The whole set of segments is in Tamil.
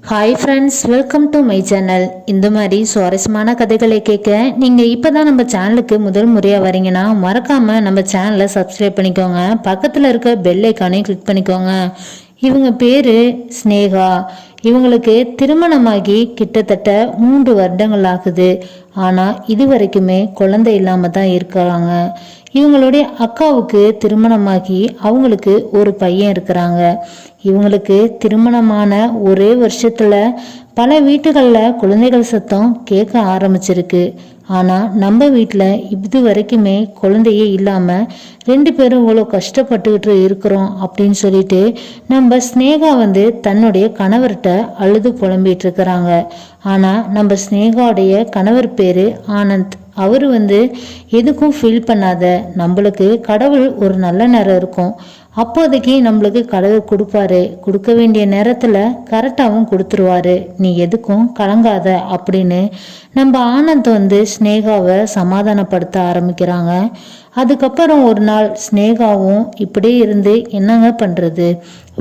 Hi friends, welcome to my channel. இந்த மாதிரி சுவாரஸ்யமான கதைகளை கேட்க நீங்கள் இப்போ தான் நம்ம சேனலுக்கு முதல் முறையாக வரீங்கன்னா மறக்காமல் நம்ம சேனலை சப்ஸ்கிரைப் பண்ணிக்கோங்க. பக்கத்தில் இருக்க பெல் ஐக்கானையும் கிளிக் பண்ணிக்கோங்க. இவங்க பேர் ஸ்னேகா. இவங்களுக்கு திருமணமாகி கிட்டத்தட்ட 3 வருடங்கள் ஆகுது. ஆனால் இது வரைக்குமே குழந்தை இல்லாமல் தான் இருக்கிறாங்க. இவங்களுடைய அக்காவுக்கு திருமணமாகி அவங்களுக்கு ஒரு பையன் இருக்கிறாங்க. இவங்களுக்கு திருமணமான ஒரே வருஷத்துல பல வீட்டுகளில் குழந்தைகள் சத்தம் கேட்க ஆரம்பிச்சிருக்கு. ஆனால் நம்ம வீட்டில் இது வரைக்குமே குழந்தையே இல்லாமல் 2 பேரும் இவ்வளோ கஷ்டப்பட்டுக்கிட்டு இருக்கிறோம் அப்படின்னு சொல்லிட்டு நம்ம ஸ்னேகா தன்னுடைய கணவர்கிட்ட அழுது புலம்பிட்டு இருக்கிறாங்க. ஆனால் நம்ம ஸ்னேகாவுடைய கணவர் பேர் ஆனந்த். அவர் எதுக்கும் ஃபீல் பண்ணாத, நம்மளுக்கு கடவுள் ஒரு நல்ல நேரம் இருக்கும், அப்போதைக்கு நம்மளுக்கு கடவுள் கொடுப்பாரு, கொடுக்க வேண்டிய நேரத்தில் கரெக்டாகவும் கொடுத்துருவாரு, நீ எதுக்கும் கலங்காத அப்படின்னு நம்ம ஆனந்த் ஸ்னேகாவை சமாதானப்படுத்த ஆரம்பிக்கிறாங்க. அதுக்கப்புறம் ஒரு நாள் ஸ்னேகாவும் இப்படியே இருந்து என்னங்க பண்ணுறது,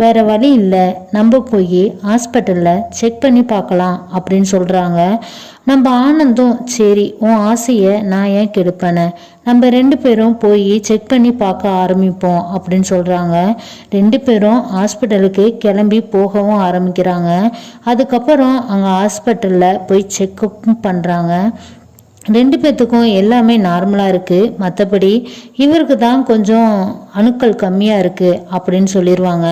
வேற வழி இல்லை, நம்ம போய் ஹாஸ்பிட்டலில் செக் பண்ணி பார்க்கலாம் அப்படின்னு சொல்கிறாங்க. நம்ம ஆனந்தும் சரி உன் ஆசையை நான் ஏன் கெடுப்பேனே, நம்ம 2 பேரும் போய் செக் பண்ணி பார்க்க ஆரம்பிப்போம் அப்படின்னு சொல்கிறாங்க. 2 பேரும் ஹாஸ்பிட்டலுக்கு கிளம்பி போகவும் ஆரம்பிக்கிறாங்க. அதுக்கப்புறம் அங்கே ஹாஸ்பிட்டலில் போய் செக்அப் பண்ணுறாங்க. 2 பேர்த்துக்கும் எல்லாமே நார்மலாக இருக்குது, மற்றபடி இவருக்கு தான் கொஞ்சம் அணுக்கள் கம்மியாக இருக்குது அப்படின்னு சொல்லிடுவாங்க.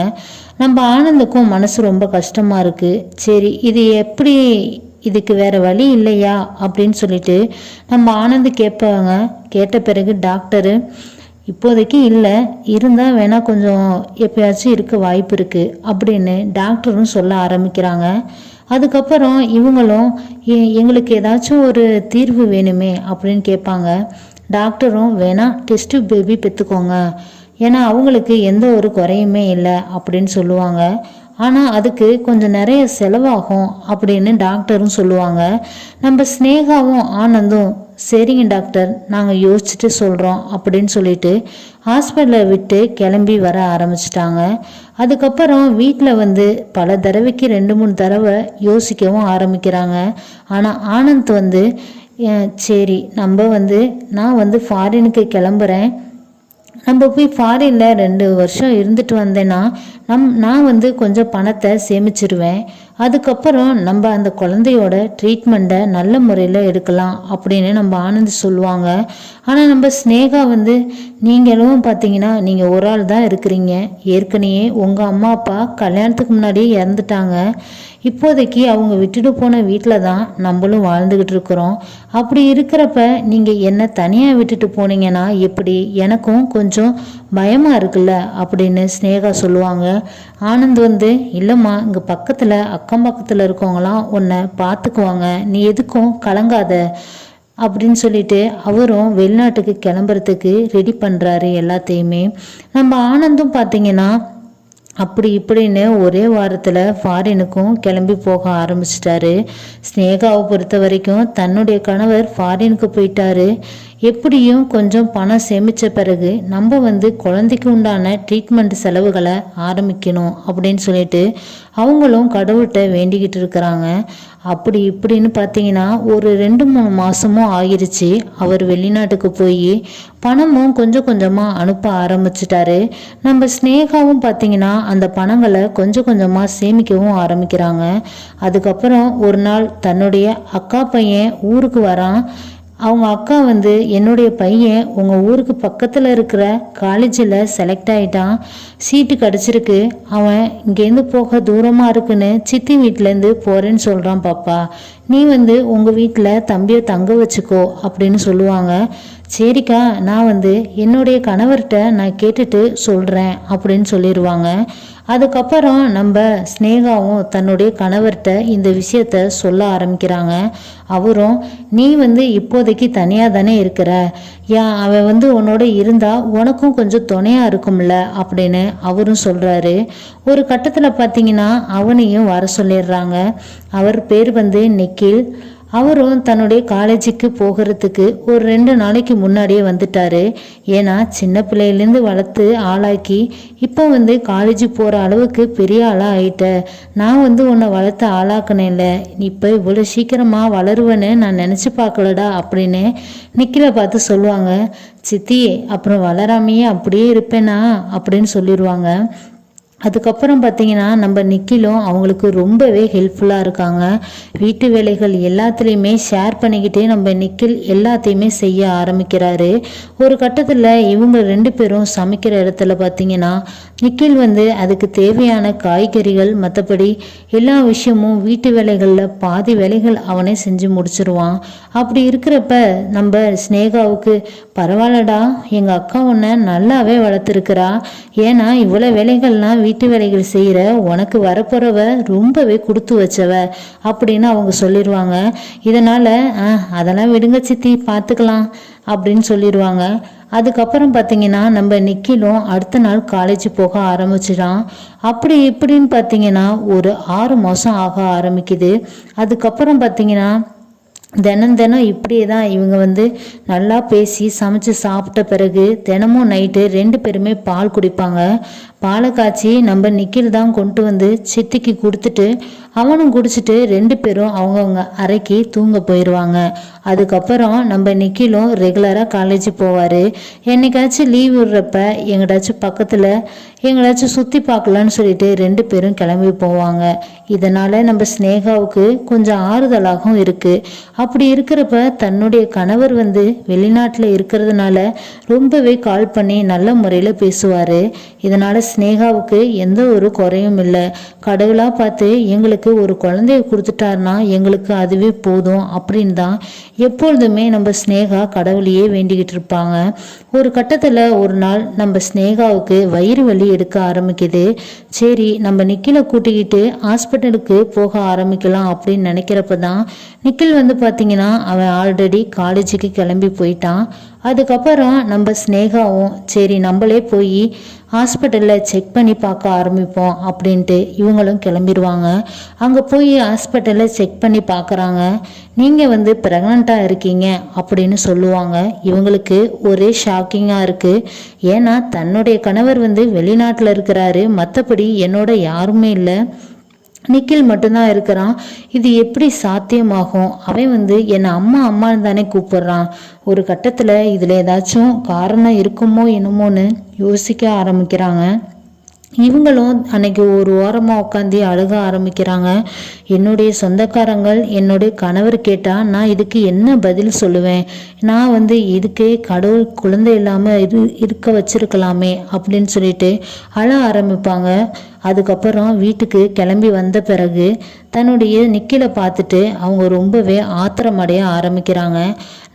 நம்ம ஆனந்துக்கும் மனசு ரொம்ப கஷ்டமாக இருக்குது. சரி இது எப்படி, இதுக்கு வேற வழி இல்லையா அப்படின்னு சொல்லிட்டு நம்ம ஆனந்த் கேட்பாங்க. கேட்ட பிறகு டாக்டரு இப்போதைக்கு இல்லை, இருந்தால் வேணால் கொஞ்சம் எப்பயாச்சும் இருக்க வாய்ப்பு இருக்குது அப்படின்னு டாக்டரும் சொல்ல ஆரம்பிக்கிறாங்க. அதுக்கப்புறம் இவங்களும் எங்களுக்கு ஏதாச்சும் ஒரு தீர்வு வேணுமே அப்படின்னு கேட்பாங்க. டாக்டரும் வேணா டெஸ்ட் பேபி பெற்றுக்கோங்க, ஏன்னா அவங்களுக்கு எந்த ஒரு குறையுமே இல்லை அப்படின்னு சொல்லுவாங்க. ஆனால் அதுக்கு கொஞ்சம் நிறைய செலவாகும் அப்படின்னு டாக்டரும் சொல்லுவாங்க. நம்ம ஸ்னேகாவும் ஆனந்தும் சரிங்க டாக்டர், நாங்கள் யோசிச்சுட்டு சொல்கிறோம் அப்படின்னு சொல்லிட்டு ஹாஸ்பிட்டலை விட்டு கிளம்பி வர ஆரம்பிச்சிட்டாங்க. அதுக்கப்புறம் வீட்டில் பல தடவைக்கு 2-3 தடவை யோசிக்கவும் ஆரம்பிக்கிறாங்க. ஆனால் ஆனந்த் சரி நம்ம நான் ஃபாரினுக்கு கிளம்புறேன், நம்ம போய் ஃபாரினில் 2 வருஷம் இருந்துட்டு வந்தேன்னா நான் கொஞ்சம் பணத்தை சேமிச்சிருவேன், அதுக்கப்புறம் நம்ம அந்த குழந்தையோட ட்ரீட்மெண்ட்டை நல்ல முறையில் எடுக்கலாம் அப்படின்னு நம்ம ஆனந்த் சொல்லுவாங்க. ஆனால் நம்ம ஸ்னேகா நீங்களும் பார்த்தீங்கன்னா நீங்கள் ஒரு ஆள் தான் இருக்கிறீங்க, ஏற்கனவே உங்கள் அம்மா அப்பா கல்யாணத்துக்கு முன்னாடியே இறந்துட்டாங்க, இப்போதைக்கு அவங்க விட்டுட்டு போன வீட்டில் தான் நம்மளும் வாழ்ந்துக்கிட்டு இருக்கிறோம், அப்படி இருக்கிறப்ப நீங்கள் என்னை தனியாக விட்டுட்டு போனீங்கன்னா எப்படி, எனக்கும் கொஞ்சம் பயமாக இருக்குல்ல அப்படின்னு ஸ்னேகா சொல்லுவாங்க. ஆனந்த் இல்லைம்மா, இங்கே பக்கத்தில் அக்கம் பக்கத்தில் இருக்கவங்களாம் உன்னை பார்த்துக்குவாங்க, நீ எதுக்கும் கலங்காத அப்படின்னு சொல்லிட்டு அவரும் வெளிநாட்டுக்கு கிளம்புறதுக்கு ரெடி பண்ணுறாரு எல்லாத்தையுமே. நம்ம ஆனந்தும் பார்த்தீங்கன்னா அப்படி இப்படின்னு ஒரே வாரத்தில் ஃபாரினுக்கும் கிளம்பி போக ஆரம்பிச்சிட்டாரு. ஸ்னேகாவை பொறுத்த வரைக்கும் தன்னுடைய கணவர் ஃபாரினுக்கு போயிட்டாரு, எப்படியும் கொஞ்சம் பணம் சேமித்த பிறகு நம்ம குழந்தைக்கு உண்டான ட்ரீட்மெண்ட் செலவுகளை ஆரம்பிக்கணும் அப்படின்னு சொல்லிட்டு அவங்களும் கடவுள்கிட்ட வேண்டிக்கிட்டு இருக்கிறாங்க. அப்படி இப்படின்னு பார்த்தீங்கன்னா ஒரு 2-3 மாதமும் ஆகிருச்சு. அவர் வெளிநாட்டுக்கு போய் பணமும் கொஞ்சம் கொஞ்சமாக அனுப்ப ஆரம்பிச்சிட்டாரு. நம்ம ஸ்னேகாவும் பார்த்தீங்கன்னா அந்த பணங்களை கொஞ்சம் கொஞ்சமாக சேமிக்கவும் ஆரம்பிக்கிறாங்க. அதுக்கப்புறம் ஒரு நாள் தன்னுடைய அக்கா பையன் ஊருக்கு வரான். அவங்க அக்கா என்னுடைய பையன் உங்கள் ஊருக்கு பக்கத்தில் இருக்கிற காலேஜில் செலக்ட் ஆகிட்டான், சீட்டு கிடச்சிருக்கு, அவன் இங்கேருந்து போக தூரமாக இருக்குன்னு சித்தி வீட்டிலேருந்து போகிறேன்னு சொல்கிறான் பாப்பா, நீ உங்கள் வீட்டில் தம்பியை தங்க வச்சுக்கோ அப்படின்னு சொல்லுவாங்க. சரிக்கா, நான் என்னுடைய கணவர்கிட்ட நான் கேட்டுட்டு சொல்கிறேன் அப்படின்னு சொல்லிடுவாங்க. அதுக்கப்புறம் நம்ம ஸ்னேகாவும் தன்னுடைய கணவர்கிட்ட இந்த விஷயத்த சொல்ல ஆரம்பிக்கிறாங்க. அவரும் நீ இப்போதைக்கு தனியாக தானே இருக்கிற, ஏன் அவன் உன்னோட இருந்தால் உனக்கும் கொஞ்சம் துணையாக இருக்கும்ல அப்படின்னு அவரும் சொல்கிறாரு. ஒரு கட்டத்தில் பார்த்தீங்கன்னா அவனையும் வர சொல்லிடுறாங்க. அவர் பேர் நிக்கில். அவரும் தன்னுடைய காலேஜுக்கு போகிறதுக்கு ஒரு 2 நாளைக்கு முன்னாடியே வந்துட்டாரு. ஏன்னா சின்ன பிள்ளையிலேருந்து வளர்த்து ஆளாக்கி இப்போ காலேஜ் போகிற அளவுக்கு பெரிய ஆளாக ஆயிட்ட. நான் உன்னை வளர்த்து ஆளாக்குனேன்ல, இப்போ இவ்வளோ சீக்கிரமாக வளருவேன்னு நான் நினச்சி பார்க்கலடா அப்படின்னு நிக்கிலை பார்த்து சொல்லுவாங்க. சித்தி அப்புறம் வளராமையே அப்படியே இருப்பேனா அப்படின்னு சொல்லிடுவாங்க. அதுக்கப்புறம் பார்த்தீங்கன்னா நம்ம நிக்கிலும் அவங்களுக்கு ரொம்பவே ஹெல்ப்ஃபுல்லாக இருக்காங்க. வீட்டு வேலைகள் எல்லாத்துலேயுமே ஷேர் பண்ணிக்கிட்டே நம்ம நிக்கில் எல்லாத்தையுமே செய்ய ஆரம்பிக்கிறாரு. ஒரு கட்டத்தில் இவங்க 2 பேரும் சமைக்கிற இடத்துல பார்த்தீங்கன்னா நிக்கில் அதுக்கு தேவையான காய்கறிகள் மற்றபடி எல்லா விஷயமும் வீட்டு வேலைகளில் பாதி வேலைகள் அவனே செஞ்சு முடிச்சிருவான். அப்படி இருக்கிறப்ப நம்ம ஸ்னேகாவுக்கு பரவாயில்லடா, எங்கள் அக்கா உன்னை நல்லாவே வளர்த்துருக்குறா. ஏன்னா இவ்வளோ வேலைகள்லாம் வீட்டு வேலைகள் செய்கிற உனக்கு வரப்போறவ ரொம்பவே கொடுத்து வச்சவ அப்படின்னு அவங்க சொல்லிடுவாங்க. இதனால் அதெல்லாம் விடுங்க சித்தி பார்த்துக்கலாம் அப்படின்னு சொல்லிடுவாங்க. அதுக்கப்புறம் பார்த்தீங்கன்னா நம்ம நிக்கிலும் அடுத்த நாள் காலேஜ் போக ஆரம்பிச்சிடான். அப்படி இப்படின்னு பார்த்தீங்கன்னா ஒரு 6 மாதம் ஆக ஆரம்பிக்குது. அதுக்கப்புறம் பார்த்தீங்கன்னா தினம் தினம் இப்படியே தான் இவங்க நல்லா பேசி சமைச்சு சாப்பிட்ட பிறகு தினமும் நைட்டு 2 பேருமே பால் குடிப்பாங்க. பாலை காய்ச்சி நம்ம நிக்கில் தான் கொண்டு சித்திக்கு கொடுத்துட்டு அவனும் குடிச்சிட்டு 2 பேரும் அவங்கவுங்க அறைக்கு தூங்க போயிடுவாங்க. அதுக்கப்புறம் நம்ம நிக்கிலும் ரெகுலராக காலேஜ் போவார். என்னைக்காச்சும் லீவ் விடுறப்ப எங்கடாச்சும் பக்கத்தில் எங்கடாச்சும் சுற்றி பார்க்கலான்னு சொல்லிட்டு 2 பேரும் கிளம்பி போவாங்க. இதனால் நம்ம ஸ்னேகாவுக்கு கொஞ்சம் ஆறுதலாகவும் இருக்குது. அப்படி இருக்கிறப்ப தன்னுடைய கணவர் வெளிநாட்டில் இருக்கிறதுனால ரொம்பவே கால் பண்ணி நல்ல முறையில் பேசுவார். இதனால் ஸ்னேகாவுக்கு எந்த ஒரு குறையும் இல்லை. கடவுளாக பார்த்து எங்களுக்கு ஒரு குழந்தைய கொடுத்துட்டாருனா எங்களுக்கு அதுவே போதும் அப்படின்னு தான் எப்பொழுதுமே நம்ம ஸ்னேகா கடவுளையே வேண்டிக்கிட்டு இருப்பாங்க. ஒரு கட்டத்தில் ஒரு நாள் நம்ம ஸ்னேகாவுக்கு வயிறு வலி எடுக்க ஆரம்பிக்குது. சரி நம்ம நிக்கிலை கூட்டிக்கிட்டு ஹாஸ்பிட்டலுக்கு போக ஆரம்பிக்கலாம் அப்படின்னு நினைக்கிறப்ப தான் நிக்கில் பார்த்தீங்கன்னா அவன் ஆல்ரெடி காலேஜுக்கு கிளம்பி போயிட்டான். அதுக்கப்புறம் நம்ம ஸ்னேகாவும் சரி நம்மளே போய் ஹாஸ்பிட்டலில் செக் பண்ணி பார்க்க ஆரம்பிப்போம் அப்படின்ட்டு இவங்களும் கிளம்பிடுவாங்க. அங்கே போய் ஹாஸ்பிட்டலில் செக் பண்ணி பார்க்குறாங்க. நீங்கள் ப்ரெக்னெண்ட்டாக இருக்கீங்க அப்படின்னு சொல்லுவாங்க. இவங்களுக்கு ஒரே ஷாக்கிங்காக இருக்குது. ஏன்னா தன்னுடைய கணவர் வெளிநாட்டில் இருக்கிறாரு, மற்றபடி என்னோட யாருமே இல்லை, நிக்கில் மட்டும்தான் இருக்கிறான். இது எப்படி சாத்தியமாகும்? அவன் என்னை அம்மா அம்மான்னு தானே கூப்பிடுறான். ஒரு கட்டத்தில் இதில் ஏதாச்சும் காரணம் இருக்குமோ என்னமோன்னு யோசிக்க ஆரம்பிக்கிறாங்க. இவங்களும் அன்னைக்கு ஒரு ஓரமாக உட்காந்து அழுக ஆரம்பிக்கிறாங்க. என்னுடைய சொந்தக்காரங்கள் என்னுடைய கணவர் கேட்டால் நான் இதுக்கு என்ன பதில் சொல்லுவேன்? நான் இதுக்கே கடவுள் குழந்தை இல்லாமல் இருக்க வச்சிருக்கலாமே அப்படின்னு சொல்லிட்டு அழ ஆரம்பிப்பாங்க. அதுக்கப்புறம் வீட்டுக்கு கிளம்பி வந்த பிறகு தன்னுடைய நிக்கிலை பார்த்துட்டு அவங்க ரொம்பவே ஆத்திரமடைய ஆரம்பிக்கிறாங்க.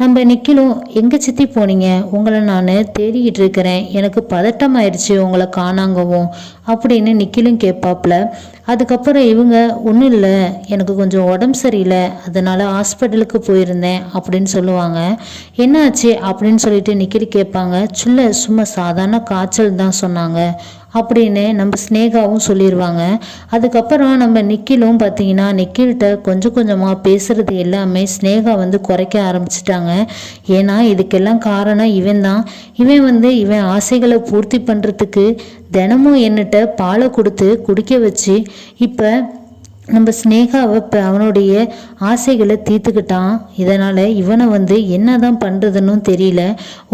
நம்ம நிக்கிலும் எங்கே சித்தி போனீங்க? உங்களை நான் தேடிக்கிட்டு இருக்கிறேன், எனக்கு பதட்டமாயிடுச்சு உங்களை காணாங்கவும் அப்படின்னு நிக்கிலும் கேட்பாப்புல. அதுக்கப்புறம் இவங்க ஒன்றும் இல்லை, எனக்கு கொஞ்சம் உடம்பு சரியில்லை, அதனால் ஹாஸ்பிட்டலுக்கு போயிருந்தேன் அப்படின்னு சொல்லுவாங்க. என்னாச்சு அப்படின்னு சொல்லிட்டு நிக்கில் கேட்பாங்க. சும்மா சாதாரண காய்ச்சல் தான் சொன்னாங்க அப்படின்னு நம்ம ஸ்னேகாவும் சொல்லிடுவாங்க. அதுக்கப்புறம் நம்ம நிக்கிலும் பார்த்தீங்கன்னா நிக்கில்கிட்ட கொஞ்சம் கொஞ்சமாக பேசுறது எல்லாமே ஸ்னேகா குறைக்க ஆரம்பிச்சிட்டாங்க. ஏன்னா இதுக்கெல்லாம் காரணம் இவன் தான். இவன் ஆசைகளை பூர்த்தி பண்ணுறதுக்கு தினமும் என்னட்ட பாலை கொடுத்து குடிக்க வச்சு இப்போ நம்ம ஸ்னேகாவை இப்போ அவனுடைய ஆசைகளை தீர்த்துக்கிட்டான். இதனால் இவனை என்னதான் பண்ணுறதுன்னு தெரியல.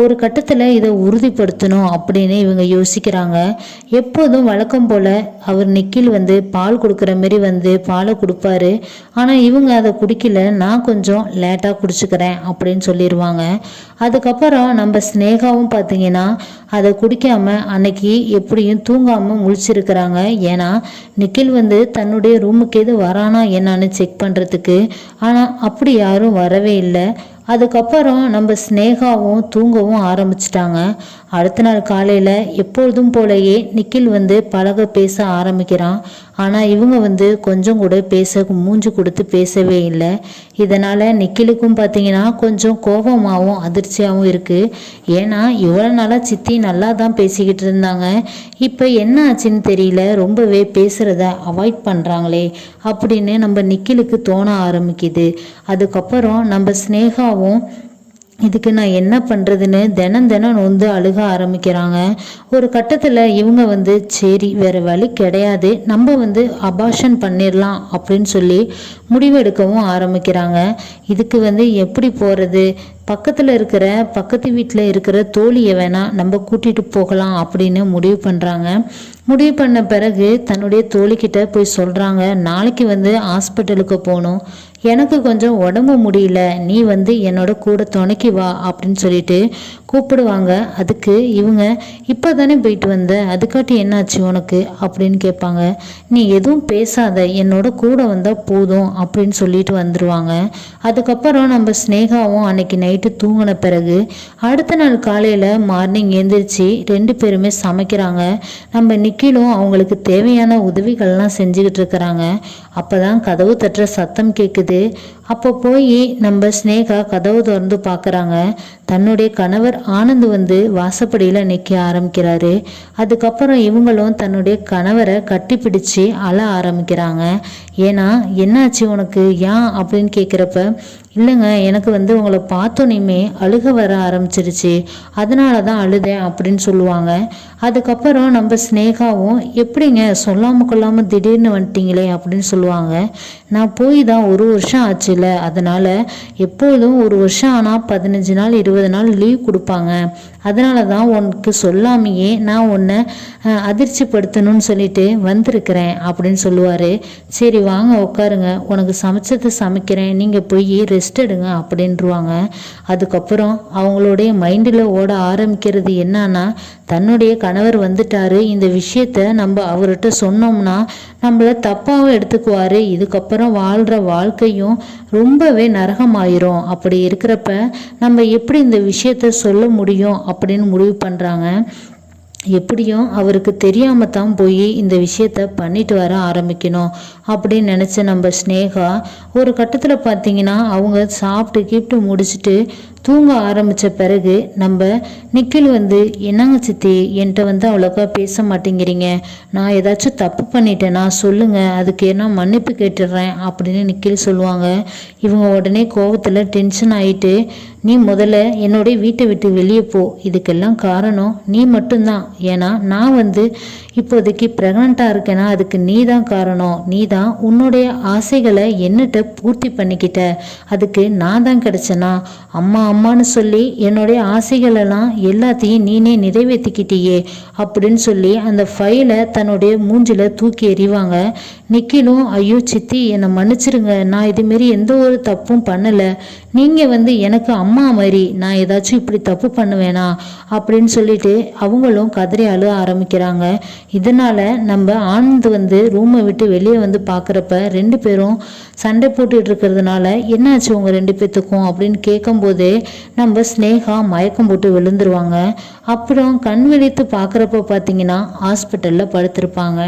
ஒரு கட்டத்தில் இதை உறுதிப்படுத்தணும் அப்படின்னு இவங்க யோசிக்கிறாங்க. எப்போதும் வழக்கம் போல் அவர் நிக்கில் பால் கொடுக்குற மாரி பாலை கொடுப்பாரு. ஆனால் இவங்க அதை குடிக்கல, நான் கொஞ்சம் லேட்டாக குடிச்சுக்கிறேன் அப்படின்னு சொல்லிடுவாங்க. அதுக்கப்புறம் நம்ம ஸ்னேகாவும் பார்த்தீங்கன்னா அதை குடிக்காம அன்னைக்கு எப்படியும் தூங்காமல் முழிச்சிருக்கிறாங்க. ஏன்னா நிக்கில் தன்னுடைய ரூமுக்கு எது வரானா என்னன்னு செக் பண்ணுறதுக்கு. ஆனால் அப்படி யாரும் வரவே இல்லை. அதுக்கப்புறம் நம்ம ஸ்னேகாவும் தூங்கவும் ஆரம்பிச்சிட்டாங்க. அடுத்த நாள் காலையில் எப்பொழுதும் போலயே நிக்கில் வந்து பழக பேச ஆரம்பிக்கிறான். ஆனால் இவங்க வந்து கொஞ்சம் கூட மூஞ்சி கொடுத்து பேசவே இல்லை. இதனால் நிக்கிலுக்கும் பார்த்தீங்கன்னா கொஞ்சம் கோபமாகவும் அதிர்ச்சியாகவும் இருக்குது. ஏன்னா இவ்வளோ நாளாக சித்தி நல்லா தான் பேசிக்கிட்டு இருந்தாங்க, இப்போ என்ன ஆச்சுன்னு தெரியல, ரொம்பவே பேசுகிறத அவாய்ட் பண்ணுறாங்களே அப்படின்னு நம்ம நிக்கிலுக்கு தோண ஆரம்பிக்குது. அதுக்கப்புறம் நம்ம ஸ்னேகாவும் இதுக்கு நான் என்ன பண்ணுறதுன்னு தினம் நொந்து அழுக ஆரம்பிக்கிறாங்க. ஒரு கட்டத்தில் இவங்க வந்து சரி வேறு வழி கிடையாது, நம்ம வந்து அபார்ஷன் பண்ணிடலாம் அப்படின்னு சொல்லி முடிவெடுக்கவும் ஆரம்பிக்கிறாங்க. இதுக்கு வந்து எப்படி போகிறது, பக்கத்து வீட்டில் இருக்கிற தோழியை வேணால் நம்ம கூட்டிகிட்டு போகலாம் அப்படின்னு முடிவு பண்ணுறாங்க. முடிவு பண்ண பிறகு தன்னுடைய தோழிக்கிட்ட போய் சொல்கிறாங்க, நாளைக்கு வந்து ஹாஸ்பிட்டலுக்கு போகணும், எனக்கு கொஞ்சம் உடம்பு முடியல, நீ வந்து என்னோட கூட துணைக்கி வா அப்படின்னு சொல்லிட்டு கூப்பிடுவாங்க. அதுக்கு இவங்க இப்போ தானே போயிட்டு வந்த, அதுக்காட்டி என்னாச்சு உனக்கு அப்படின்னு கேட்பாங்க. நீ எதுவும் பேசாத, என்னோட கூட வந்தால் போதும் அப்படின்னு சொல்லிட்டு வந்துடுவாங்க. அதுக்கப்புறம் நம்ம ஸ்னேகாவும் அன்னைக்கு நைட்டு தூங்கின பிறகு அடுத்த நாள் காலையில் மார்னிங் எழுந்திரிச்சு 2 பேருமே சமைக்கிறாங்க. நம்ம நிக்கிலும் அவங்களுக்கு தேவையான உதவிகள்லாம் செஞ்சுக்கிட்டு இருக்கிறாங்க. அப்போ தான் கதவு தட்டுற சத்தம் கேட்குது. அப்போ போய் நம்ம ஸ்னேகா கதவு திறந்து பார்க்குறாங்க. தன்னுடைய கணவர் ஆனந்த் வந்து வாசப்படியில் நிற்க ஆரம்பிக்கிறாரு. அதுக்கப்புறம் இவங்களும் தன்னுடைய கணவரை கட்டி பிடிச்சி அழ ஆரம்பிக்கிறாங்க. ஏன்னா என்னாச்சு உனக்கு, ஏன் அப்படின்னு கேட்குறப்ப, இல்லைங்க எனக்கு வந்து உங்களை பார்த்தோன்னே அழுக வர ஆரம்பிச்சிருச்சு, அதனால தான் அழுதேன் அப்படின்னு சொல்லுவாங்க. அதுக்கப்புறம் நம்ம ஸ்னேகாவும் எப்படிங்க சொல்லாமல் கொள்ளாமல் திடீர்னு வந்துட்டீங்களே அப்படின்னு சொல்லுவாங்க. நான் போய் தான் 1 வருஷம் ஆச்சுல, அதனால் எப்போதும் 1 வருஷம் ஆனால் 15 நாள் 20 நாள் லீவ் கொடுப்பாங்க, அதனால தான் உனக்கு சொல்லாமையே நான் உன்னை அதிர்ச்சிப்படுத்தணும்னு சொல்லிட்டு வந்திருக்கிறேன் அப்படின்னு சொல்லுவார். சரி வாங்க உட்காருங்க, உனக்கு சமைச்சது சமைக்கிறேன், நீங்கள் போய் ரெஸ்ட் எடுங்க அப்படின்ட்டுருவாங்க. அதுக்கப்புறம் அவங்களுடைய மைண்டில் ஓட ஆரம்பிக்கிறது என்னன்னா, தன்னுடைய கணவர் வந்துட்டாரு, இந்த விஷயத்த நம்ம அவர்கிட்ட சொன்னோம்னா நம்மளை தப்பாகவும் எடுத்துக்குவார், இதுக்கப்புறம் வாழ்கிற வாழ்க்கையும் ரொம்பவே நரகமாயிரும், அப்படி இருக்கிறப்ப நம்ம எப்படி இந்த விஷயத்த சொல்ல முடியும் அப்படின்னு முடிவு பண்ணுறாங்க. எப்படியும் அவருக்கு தெரியாம தான் போய் இந்த விஷயத்த பண்ணிட்டு வர ஆரம்பிக்கணும் அப்படின்னு நினச்ச நம்ம ஸ்னேகா ஒரு கட்டத்தில் பார்த்தீங்கன்னா அவங்க சாப்பிட்டு முடிச்சுட்டு தூங்க ஆரம்பித்த பிறகு நம்ம நிக்கில் வந்து, என்னங்க சித்தி என்கிட்ட வந்து அவ்வளோக்கா பேச மாட்டேங்கிறீங்க, நான் ஏதாச்சும் தப்பு பண்ணிட்டேன்னா சொல்லுங்கள், அதுக்கு என்ன மன்னிப்பு கேட்டுடுறேன் அப்படின்னு நிக்கில் சொல்லுவாங்க. இவங்க உடனே கோபத்தில் டென்ஷன் ஆகிட்டு, நீ முதல்ல என்னுடைய வீட்டை விட்டு வெளியே போ, இதுக்கெல்லாம் காரணம் நீ மட்டும்தான், ஏன்னா நான் வந்து இப்போதைக்கு ப்ரெக்னெண்ட்டாக இருக்கேன்னா அதுக்கு நீ தான் காரணம், நீ தான் உன்னுடைய ஆசைகளை என்னட்ட பூர்த்தி பண்ணிக்கிட்ட, அதுக்கு நான் தான் கிடைச்சேனா, அம்மான்னு சொல்லி என்னுடைய ஆசைகளெல்லாம் எல்லாத்தையும் நீனே நிறைவேற்றிக்கிட்டியே அப்படின்னு சொல்லி அந்த ஃபைலை தன்னுடைய மூஞ்சில தூக்கி எறிவாங்க. நிக்கிலும், ஐயோ சித்தி என்னை மன்னிச்சிருங்க, நான் இதுமாரி எந்த ஒரு தப்பும் பண்ணலை, நீங்கள் வந்து எனக்கு அம்மா மாதிரி, நான் ஏதாச்சும் இப்படி தப்பு பண்ணுவேனா அப்படின்னு சொல்லிட்டு அவங்களும் கதறி அழ ஆரம்பிக்கிறாங்க. இதனால் நம்ம ஆனந்த் வந்து ரூமை விட்டு வெளியே வந்து பார்க்குறப்ப 2 பேரும் சண்டை போட்டுட்டு இருக்கிறதுனால என்னாச்சு உங்கள் 2 பேத்துக்கும் அப்படின்னு கேட்கும்போதே நம்ம ஸ்னேகா மயக்கம் போட்டு விழுந்துருவாங்க. அப்புறம் கண் விழித்து பார்க்குறப்ப பார்த்தீங்கன்னா ஹாஸ்பிட்டலில் படுத்திருப்பாங்க.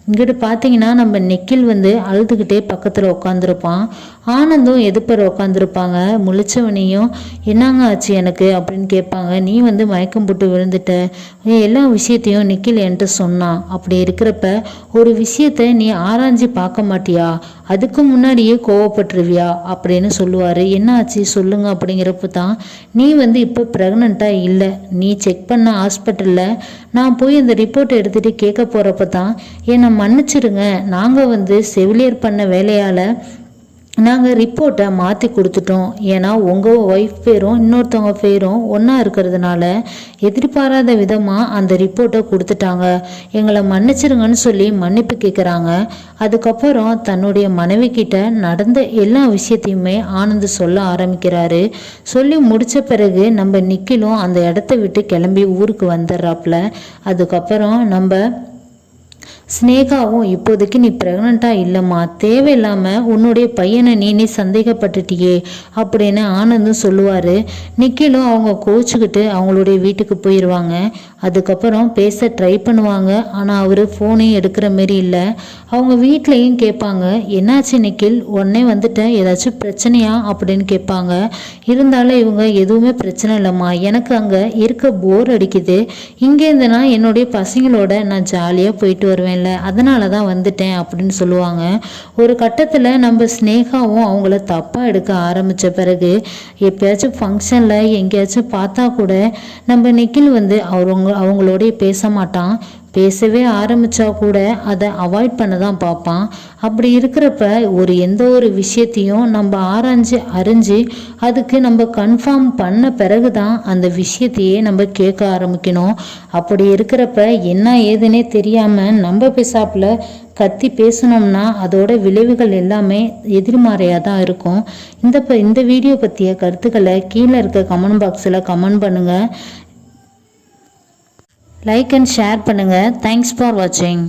இங்கிட்டு பார்த்தீங்கன்னா நம்ம நிக்கில் வந்து அழுதுகிட்டே பக்கத்தில் உட்காந்துருப்பான். ஆனந்தும் எதிர்ப்பர் உட்காந்துருப்பாங்க. முழிச்சவனையும் என்னங்க ஆச்சு எனக்கு அப்படின்னு கேட்பாங்க. நீ வந்து மயக்கம் போட்டு விழுந்துட்ட, எல்லா விஷயத்தையும் நிக்கில் என்கிட்ட சொன்னான், அப்படி இருக்கிறப்ப ஒரு விஷயத்த நீ ஆராய்ச்சி பார்க்க மாட்டியா, அதுக்கு முன்னாடியே கோவப்பட்டுருவியா அப்படின்னு சொல்லுவார். என்ன ஆச்சு சொல்லுங்க அப்படிங்கிறப்ப தான், நீ வந்து இப்போ ப்ரெக்னெண்ட்டாக இல்லை, நீ செக் பண்ண ஹாஸ்பிட்டலில் நான் போய் அந்த ரிப்போர்ட்டை எடுத்துகிட்டு கேட்க போகிறப்ப தான் என்னை மன்னிச்சிடுங்க, நாங்கள் வந்து செவிலியர் பண்ண வேலையால் நாங்கள் ரிப்போர்ட்டை மாற்றி கொடுத்துட்டோம், ஏன்னா உங்கள் ஒய்ஃப் பேரும் இன்னொருத்தவங்க பேரும் ஒன்றா இருக்கிறதுனால எதிர்பாராத விதமாக அந்த ரிப்போர்ட்டை கொடுத்துட்டாங்க, எங்களை மன்னிச்சிருங்கன்னு சொல்லி மன்னிப்பு கேட்குறாங்க. அதுக்கப்புறம் தன்னுடைய மனைவி கிட்ட நடந்த எல்லா விஷயத்தையுமே ஆனந்த் சொல்ல ஆரம்பிக்கிறாரு. சொல்லி முடித்த பிறகு நம்ம நிக்கிலும் அந்த இடத்த விட்டு கிளம்பி ஊருக்கு வந்துடுறாப்புல. அதுக்கப்புறம் நம்ம ஸ்னேகாவும் இப்போதைக்கு நீ ப்ரெக்னெண்ட்டாக இல்லைம்மா, தேவையில்லாமல் உன்னுடைய பையனை நீ சந்தேகப்பட்டுட்டியே அப்படின்னு ஆனந்தும் சொல்லுவார். நிக்கிலும் அவங்க கோச்சிக்கிட்டு அவங்களுடைய வீட்டுக்கு போயிடுவாங்க. அதுக்கப்புறம் பேச ட்ரை பண்ணுவாங்க. ஆனால் அவர் ஃபோனே எடுக்கிற மாரி இல்லை. அவங்க வீட்லேயும் கேட்பாங்க, என்னாச்சு நிக்கில், உடனே வந்துட்டேன், ஏதாச்சும் பிரச்சனையா அப்படின்னு கேட்பாங்க. இருந்தாலும் இவங்க எதுவுமே பிரச்சனை இல்லைம்மா, எனக்கு அங்கே இருக்க போர் அடிக்குது, இங்கேருந்துனா என்னுடைய பசங்களோட நான் ஜாலியாக போயிட்டு வருவேன்ல, அதனால தான் வந்துட்டேன் அப்படின்னு சொல்லுவாங்க. ஒரு கட்டத்தில் நம்ம ஸ்னேகாவும் அவங்கள தப்பாக எடுக்க ஆரம்பித்த பிறகு எப்பயாச்சும் ஃபங்க்ஷனில் எங்கேயாச்சும் பார்த்தா கூட நம்ம நிக்கில் வந்து அவங்களோடைய பேச மாட்டான். பேசவே ஆரம்பித்தா கூட அதை அவாய்ட் பண்ண தான் பார்ப்பான். அப்படி இருக்கிறப்ப எந்த ஒரு விஷயத்தையும் நம்ம ஆராய்ஞ்சு அறிஞ்சு அதுக்கு நம்ம கன்ஃபார்ம் பண்ண பிறகு தான் அந்த விஷயத்தையே நம்ம கேட்க ஆரம்பிக்கணும். அப்படி இருக்கிறப்ப என்ன ஏதுன்னே தெரியாமல் நம்ம பேசாப்புல கத்தி பேசணும்னா அதோட விளைவுகள் எல்லாமே எதிர்மறையாக தான் இருக்கும். இந்த வீடியோ பற்றிய கருத்துக்களை கீழே இருக்க கமெண்ட் பாக்ஸில் கமெண்ட் பண்ணுங்கள். லைக் அண்ட் ஷேர் பண்ணுங்கள். தேங்க்ஸ் ஃபார் வாட்சிங்.